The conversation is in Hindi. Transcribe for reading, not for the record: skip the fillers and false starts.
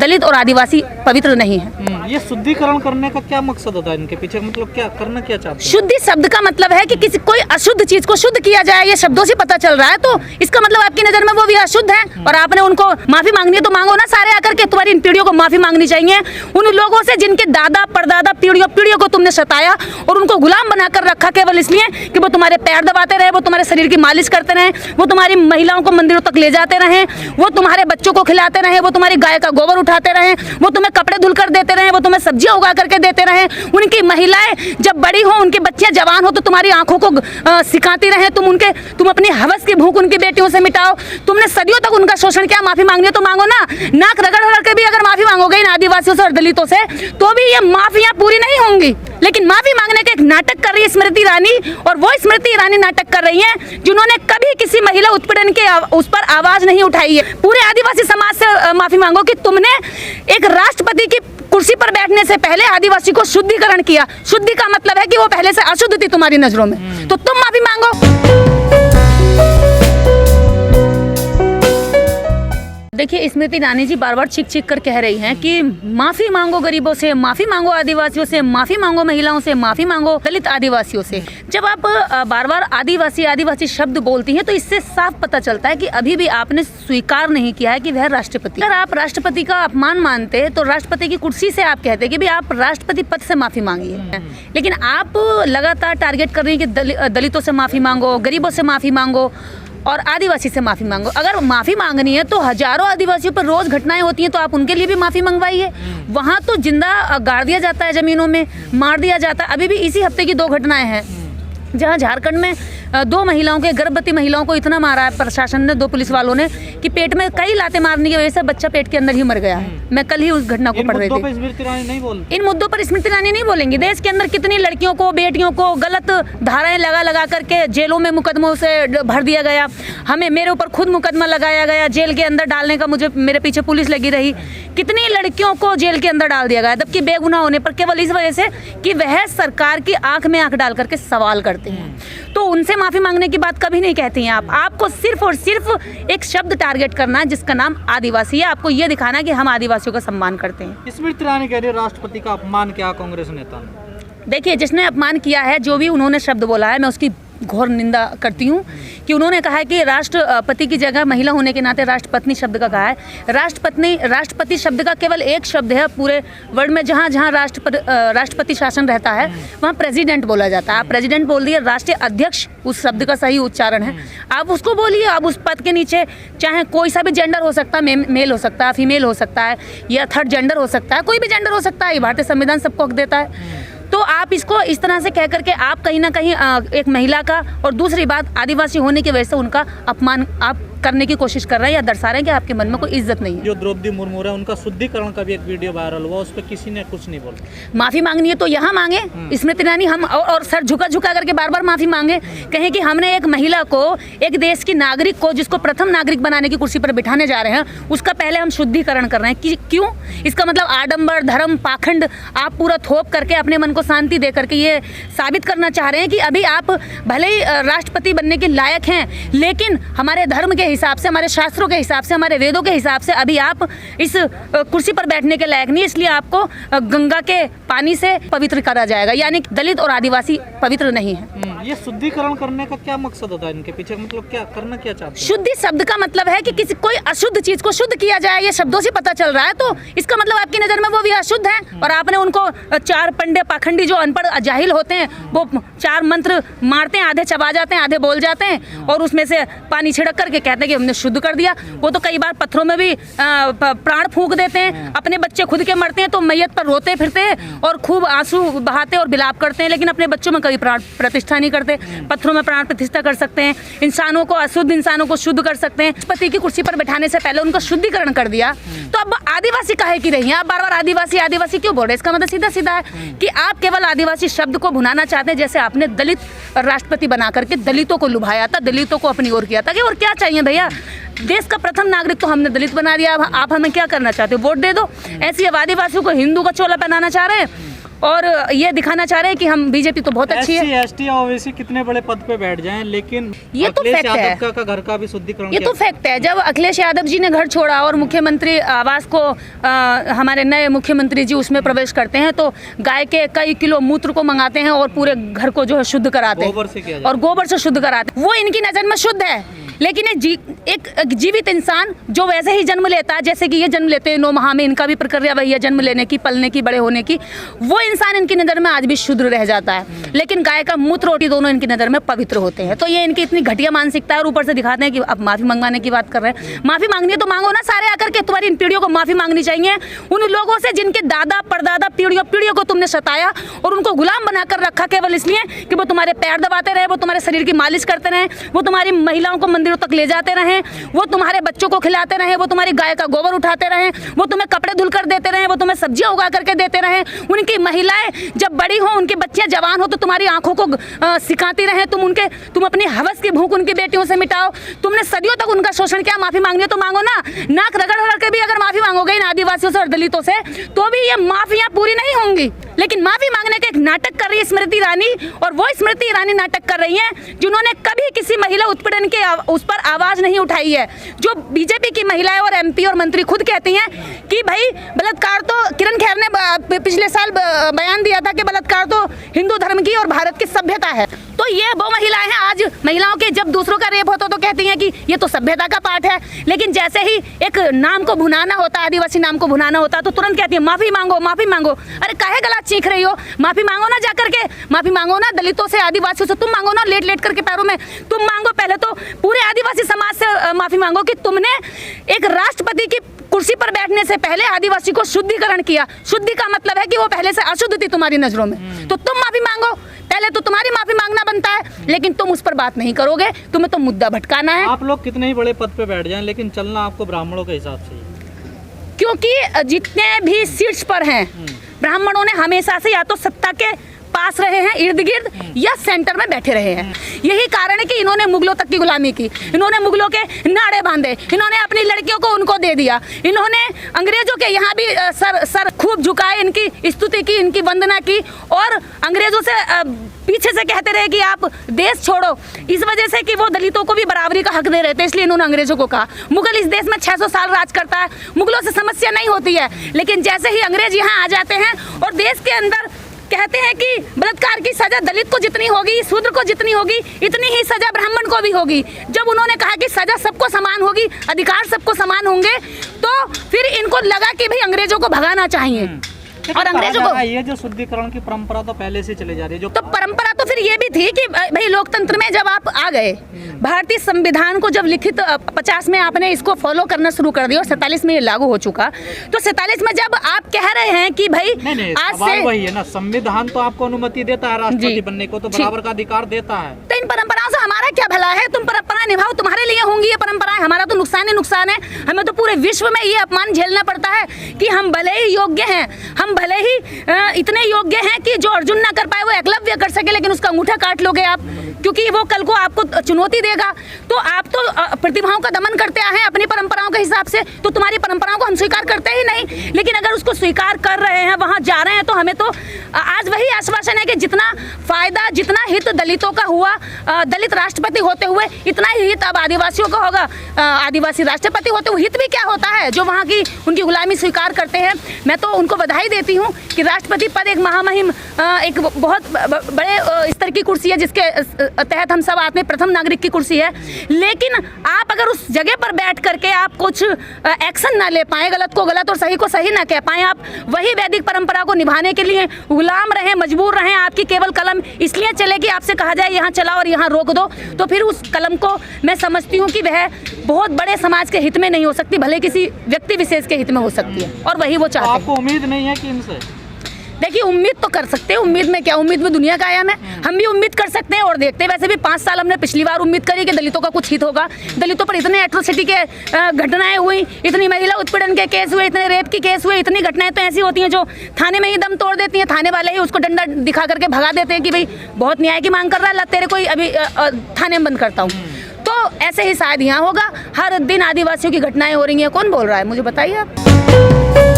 दलित और आदिवासी पवित्र नहीं है। ये शुद्धिकरण करने का क्या मकसद होता है इनके पीछे, मतलब क्या करना क्या चाहते हैं? शुद्धि शब्द का मतलब है कि किसी कोई अशुद्ध चीज को शुद्ध किया जाए, ये शब्दों से पता चल रहा है। तो इसका मतलब आपकी नजर में वो भी अशुद्ध है और आपने उनको माफी मांगनी है तो मांगो ना सारे आकर के। तुम्हारी इन पीढ़ियों को माफी मांगनी चाहिए, उन लोगों से जिनके दादा परदादा पीढ़ियों को तुमने सताया और उनको गुलाम बनाकर रखा केवल इसलिए कि वो तुम्हारे पैर दबाते रहे, वो तुम्हारे शरीर की मालिश करते रहे, वो तुम्हारी महिलाओं को मंदिरों तक ले जाते रहे, वो तुम्हारे बच्चों को खिलाते रहे, वो तुम्हारी गाय का गोबर उठाते रहे, वो तुम्हें कपड़े धुलकर देते रहे, वो तुम्हें सब्जियां उगा करके देते रहे। उनकी महिलाएं जब बड़ी हो, उनके बच्चे जवान हो तो तुम्हारी आंखों को सिखाती रहे। तुम अपनी हवस की भूख उनकी बेटियों से मिटाओ। तुमने सदियों तक उनका शोषण किया, माफी मांगनी है तो मांगो ना। नाक रगड़ रगड़ के भी अगर माफी मांगोगे इन आदिवासियों से और दलितों से तो भी ये माफियां पूरी नहीं होंगी। लेकिन माफी मांगने का एक नाटक कर रही है स्मृति ईरानी, और वो स्मृति ईरानी नाटक कर रही है जिन्होंने कभी किसी महिला उत्पीड़न के उस पर आवाज नहीं उठाई है। पूरे आदिवासी समाज से माफी मांगो कि तुमने एक राष्ट्रपति की कुर्सी पर बैठने से पहले आदिवासी को शुद्धिकरण किया। शुद्धि का मतलब है कि वो पहले से अशुद्ध थी तुम्हारी नजरों में, तो तुम माफी मांगो। देखिए, स्मृति ईरानी जी बार बार चीख कर कह रही हैं कि माफी मांगो गरीबों से, माफी मांगो आदिवासियों से, माफी मांगो महिलाओं से, माफी मांगो दलित आदिवासियों से। जब आप बार बार आदिवासी शब्द बोलती हैं तो इससे साफ पता चलता है कि अभी भी आपने स्वीकार नहीं किया है कि वह राष्ट्रपति। अगर आप राष्ट्रपति का अपमान मानते तो राष्ट्रपति की कुर्सी से आप कहते कि भी आप राष्ट्रपति पद से माफी मांगिए, लेकिन आप लगातार टारगेट कर रही हैं कि दलितों से माफी मांगो, गरीबों से माफी मांगो और आदिवासी से माफी मांगो। अगर माफी मांगनी है तो हजारों आदिवासियों पर रोज घटनाएं होती हैं तो आप उनके लिए भी माफी मंगवाइए। वहाँ तो जिंदा गाड़ दिया जाता है, जमीनों में मार दिया जाता है। अभी भी इसी हफ्ते की 2 घटनाएं हैं जहाँ झारखंड में 2 महिलाओं के, गर्भवती महिलाओं को इतना मारा है प्रशासन ने, 2 पुलिस वालों ने, कि पेट में कई लाते मारने की वजह से बच्चा पेट के अंदर ही मर गया है। मैं कल ही उस घटना को पढ़ रही थी। इन मुद्दों पर स्मृति ईरानी नहीं बोलेंगी। देश के अंदर कितनी लड़कियों को, बेटियों को गलत धाराएं लगा करके जेलों में मुकदमों से भर दिया गया। मेरे ऊपर खुद मुकदमा लगाया गया, जेल के अंदर डालने का मेरे पीछे पुलिस लगी रही। कितनी लड़कियों को जेल के अंदर डाल दिया गया, जबकि बेगुनाह होने पर, केवल इस वजह से कि वह सरकार की आंख में आंख डाल करके सवाल करते हैं। तो उनसे माफी मांगने की बात कभी नहीं कहती हैं आप। आपको सिर्फ और सिर्फ एक शब्द टारगेट करना है जिसका नाम आदिवासी है। आपको ये दिखाना है कि हम आदिवासियों का सम्मान करते हैं। स्मृति ईरानी कह रही है राष्ट्रपति का अपमान किया कांग्रेस नेता ने। देखिए, जिसने अपमान किया है, जो भी उन्होंने शब्द बोला है, मैं उसकी घोर निंदा करती हूँ कि उन्होंने कहा है कि राष्ट्रपति की जगह महिला होने के नाते राष्ट्रपत्नी शब्द का कहा है। राष्ट्रपति शब्द का केवल एक शब्द है पूरे वर्ल्ड में, जहाँ राष्ट्रपति शासन रहता है वहाँ प्रेसिडेंट बोला जाता है। आप प्रेसिडेंट बोल दिए, राष्ट्रीय अध्यक्ष उस शब्द का सही उच्चारण है, आप उसको बोलिए। आप उस पद के नीचे चाहे कोई सा भी जेंडर हो सकता है, मेल हो सकता है, फीमेल हो सकता है, या थर्ड जेंडर हो सकता है, कोई भी जेंडर हो सकता है। ये भारतीय संविधान सबको हक देता है। तो आप इसको इस तरह से कह करके आप कहीं ना कहीं एक महिला का, और दूसरी बात आदिवासी होने की वजह से उनका अपमान आप करने की कोशिश कर रहे हैं या दर्शा रहे हैं कि आपके मन में कोई इज्जत नहीं है। जो द्रौपदी मुर्मू है उनका शुद्धिकरण का भी एक वीडियो वायरल हुआ, उस पर किसी ने कुछ नहीं बोला। माफी मांगनी है तो यहाँ मांगे स्मृति ईरानी, हम और सर झुका करके बार बार माफी मांगे, कहें कि हमने एक महिला को, एक देश की नागरिक को, जिसको प्रथम नागरिक बनाने की कुर्सी पर बिठाने जा रहे हैं, उसका पहले हम शुद्धिकरण कर रहे हैं। क्यों? इसका मतलब आडंबर, धर्म, पाखंड आप पूरा थोप करके अपने मन को शांति दे करके ये साबित करना चाह रहे हैं कि अभी आप भले ही राष्ट्रपति बनने के लायक हैं, लेकिन हमारे धर्म के हिसाब से, हमारे शास्त्रों के हिसाब से, हमारे वेदों के हिसाब से अभी आप इस कुर्सी पर बैठने के लायक नहीं, इसलिए आपको गंगा के पानी से पवित्र करा जाएगा। यानी दलित और आदिवासी पवित्र नहीं है। ये शुद्धिकरण करने का क्या मकसद होता है इनके पीछे, मतलब क्या करना क्या चाहते हैं? शुद्धि शब्द का मतलब है कि किसी कोई अशुद्ध चीज को शुद्ध किया जाए, ये शब्दों से पता चल रहा है। तो इसका मतलब आपकी नजर में वो भी अशुद्ध है और आपने उनको 4 पंडे पाखंडी जो अनपढ़ जाहिल होते हैं वो 4 मंत्र मारते हैं, आधे चबा जाते हैं, आधे बोल जाते हैं और उसमें से पानी छिड़क करके कहते हैं कि हमने शुद्ध कर दिया। वो तो कई बार पत्थरों में भी प्राण फूंक देते हैं, अपने बच्चे खुद के मरते हैं तो मैयत पर रोते फिरते हैं और खूब आंसू बहाते और बिलाप करते हैं, लेकिन अपने बच्चों में कभी प्राण प्रतिष्ठा नहीं करते। पत्थरों में प्राण प्रतिष्ठा कर सकते हैं, इंसानों को, अशुद्ध इंसानों को शुद्ध कर सकते हैं। पति की कुर्सी पर बैठाने से पहले उनका शुद्धिकरण कर दिया, तो अब आदिवासी काहे की रही हैं आप? बार बार आदिवासी आदिवासी क्यों बोल रहे हैं? इसका मतलब सीधा सीधा है कि आप केवल आदिवासी शब्द को भुनाना चाहते हैं, जैसे आपने दलित राष्ट्रपति बना करके दलितों को लुभाया था, दलितों को अपनी ओर किया था। कि और क्या चाहिए भैया? देश का प्रथम नागरिक तो हमने दलित बना दिया, आप हमें क्या करना चाहते हो? वोट दे दो। ऐसी अब आदिवासियों को हिंदू का चोला पहनाना चाह रहे हैं और ये दिखाना चाह रहे हैं कि हम बीजेपी तो बहुत अच्छी है। SC, ST और ओबीसी कितने बड़े पद पे बैठ जाएं, लेकिन ये तो अखिलेश फैक्ट है। यादव का घर का भी शुद्धिकरण ये तो किया। फैक्ट है। जब अखिलेश यादव जी ने घर छोड़ा और मुख्यमंत्री आवास को हमारे नए मुख्यमंत्री जी उसमें प्रवेश करते हैं तो गाय के कई किलो मूत्र को मंगाते हैं और पूरे घर को जो है शुद्ध कराते हैं, गोबर से किया और गोबर से शुद्ध कराते हैं। वो इनकी नज़र में शुद्ध है, लेकिन एक जीवित इंसान जो वैसे ही जन्म लेता है जैसे कि ये जन्म लेते हैं 9 माह में, इनका भी प्रक्रिया वही है जन्म लेने की, पलने की, बड़े होने की, वो इंसान इनकी नज़र में आज भी शुद्ध रह जाता है। लेकिन गाय का मूत्र रोटी दोनों इनकी नज़र में पवित्र होते हैं। तो ये इनकी इतनी घटिया मानसिकता है और ऊपर से दिखाते हैं कि अब माफ़ी मंगवाने की बात कर रहे हैं। माफ़ी मांगनी है तो मांगो ना सारे आकर के, तुम्हारी इन पीढ़ियों को माफ़ी मांगनी चाहिए उन लोगों से जिनके दादा परदादा पीढ़ियों को तुमने सताया और उनको गुलाम बनाकर रखा केवल इसलिए कि वो तुम्हारे पैर दबाते रहे, वो तुम्हारे शरीर की मालिश करते रहे, वो तुम्हारी महिलाओं को मंदिरों तक ले जाते रहे, वो तुम्हारे बच्चों को खिलाते रहे, वो तुम्हारी गाय का गोबर उठाते रहे, वो तुम्हें कपड़े धुल कर देते रहे, वो तुम्हें सब्जियां उगा करके देते रहे। उनकी महिलाएं जब बड़ी हो, उनकी बच्चियां जवान हो तो तुम्हारी आंखों को सिखाती रहे, तुम अपनी हवस की भूख उनकी बेटियों से मिटाओ। तुमने सदियों तक उनका शोषण किया, माफी मांगनी है तो मांगो ना। नाक रगड़ रगड़ के भी अगर माफी मांगोगे इन आदिवासियों से और दलितों से तो भी ये माफियां पूरी नहीं होंगी। लेकिन माफी मांगने का एक नाटक कर रही है स्मृति ईरानी, और वो स्मृति ईरानी नाटक कर रही है जिन्होंने कभी किसी महिला उत्पीड़न के उस पर आवाज नहीं उठाई है। जो बीजेपी की महिलाएं और MP और मंत्री खुद कहती हैं कि भाई बलात्कार तो, किरण खेर ने पिछले साल बयान दिया था कि बलात्कार तो हिंदू धर्म की और भारत की सभ्यता है। तो ये वो महिलाएं हैं आज महिलाओं के जब दूसरों का रेप होता तो कहती हैं कि ये तो सभ्यता का पाठ है, लेकिन जैसे ही एक नाम को भुनाना होता, आदिवासी नाम को भुनाना होता तो तुरंत कहती है माफी मांगो माफी मांगो। अरे काहे गला चीख रही हो? माफी मांगो ना, जाकर के माफी मांगो ना दलितों से, आदिवासियों से तुम मांगो ना, लेट लेट करके पैरों में तुम मांगो। पहले तो पूरे आदिवासी समाज से माफी मांगो कि तुमने एक राष्ट्रपति की कुर्सी पर बैठने से पहले आदिवासी को शुद्धिकरण किया। शुद्धि का मतलब है कि वो पहले से अशुद्ध थी तुम्हारी नजरों में, तो तुम माफी मांगो। पहले तो तुम्हारी माफी मांगना बनता है, लेकिन तुम उस पर बात नहीं करोगे, तुम्हें तो मुद्दा भटकाना है। आप लोग कितने ही बड़े पद पे बैठ जाएं, लेकिन चलना आपको ब्राह्मणों के हिसाब से ही, क्योंकि जितने भी सीट्स पर हैं ब्राह्मणों ने हमेशा से या तो सत्ता के पास रहे हैं, इर्द गिर्द, या सेंटर में बैठे रहे हैं। यही कारण है कि इन्होंने मुगलों तक की गुलामी की, इन्होंने मुगलों के नाड़े बांधे, इन्होंने अपनी लड़कियों को उनको दे दिया, इन्होंने अंग्रेजों के यहाँ भी सर खूब झुकाए, इनकी स्तुति की, इनकी वंदना की, और अंग्रेजों से पीछे से कहते रहे कि आप देश छोड़ो, इस वजह से कि वो दलितों को भी बराबरी का हक दे रहे थे, इसलिए इन्होंने अंग्रेजों को कहा। मुगल इस देश में 600 साल राज करता है, मुगलों से समस्या नहीं होती है, लेकिन जैसे ही अंग्रेज यहाँ आ जाते हैं और देश के अंदर कहते हैं कि बलात्कार की सजा दलित को जितनी होगी, शूद्र को जितनी होगी, इतनी ही सजा ब्राह्मण को भी होगी। जब उन्होंने कहा कि सजा सबको समान होगी, अधिकार सबको समान होंगे, तो फिर इनको लगा कि भाई अंग्रेजों को भगाना चाहिए। और अंग्रेजों को ये जो शुद्धिकरण की परंपरा तो पहले से चले जा रही है, जो तो परंपरा तो फिर ये भी थी कि भाई लोकतंत्र में जब आप आ गए, भारतीय संविधान को जब लिखित 50 में आपने इसको फॉलो करना शुरू कर दिया और 47 में ये लागू हो चुका, तो 47 में जब आप कह रहे हैं कि भाई नहीं, आज सवाल से वही है ना, संविधान तो आपको अनुमति देता है राष्ट्रपति बनने को, तो बराबर का अधिकार देता है। तो इन परंपराओं से हमारा क्या भला है? तुम परंपरा निभाओ, तुम्हारे लिए होंगी ये परंपराएं, हमारा तो नुकसान ही नुकसान है। हमें तो पूरे विश्व में ये अपमान झेलना पड़ता है कि हम भले ही योग्य हैं, हम भले ही इतने योग्य हैं कि जो अर्जुन ना कर पाए वो एकलव्य कर सके, लेकिन उसका अंगूठा काट लोगे आप, क्योंकि वो कल को आपको चुनौती देगा। तो आप तो प्रतिभाओं का दमन करते आए हैं अपनी परंपराओं के हिसाब से, तो तुम्हारी परंपराओं को हम स्वीकार करते ही नहीं। लेकिन अगर उसको स्वीकार कर रहे हैं, वहां जा रहे हैं, तो हमें तो आज वही आश्वासन है कि जितना फायदा, जितना हित दलितों का हुआ दलित राष्ट्रपति होते हुए, इतना ही हित अब आदिवासियों का होगा आदिवासी राष्ट्रपति होते हुए। हित भी क्या होता है जो वहाँ की उनकी गुलामी स्वीकार करते हैं। मैं तो उनको बधाई देती हूँ कि राष्ट्रपति पद एक महामहिम, एक बहुत बड़े स्तर की कुर्सी है जिसके तहत हम सब आते हैं, प्रथम नागरिक की कुर्सी है। लेकिन आप अगर उस जगह पर बैठ करके आप कुछ एक्शन ना ले पाए, गलत को गलत और सही को सही ना कह पाए, आप वही वैदिक परंपरा को निभाने के लिए गुलाम रहें, मजबूर रहें, आपकी केवल कलम इसलिए चले कि आपसे कहा जाए यहाँ चलाओ और यहाँ रोक दो, तो फिर उस कलम को मैं समझती हूँ कि वह बहुत बड़े समाज के हित में नहीं हो सकती, भले किसी व्यक्ति विशेष के हित में हो सकती है, और वही वो चाहते हैं। आपको उम्मीद नहीं है कि इनसे? देखिए, उम्मीद तो कर सकते हैं, उम्मीद में क्या, उम्मीद में दुनिया का आयाम है, हम भी उम्मीद कर सकते हैं और देखते हैं। वैसे भी 5 साल हमने पिछली बार उम्मीद करी कि दलितों का कुछ हित होगा, दलितों पर इतने एट्रोसिटी के घटनाएं हुई, इतनी महिला उत्पीड़न के केस हुए, इतने रेप के केस हुए, इतनी घटनाएं तो ऐसी होती हैं जो थाने में ही दम तोड़ देती हैं, थाने वाले ही उसको डंडा दिखा करके भगा देते हैं कि भाई बहुत न्याय की मांग कर रहा है, तेरे कोई अभी थाने में बंद करता हूँ। तो ऐसे ही शायद यहाँ होगा, हर दिन आदिवासियों की घटनाएं हो रही हैं, कौन बोल रहा है मुझे बताइए आप।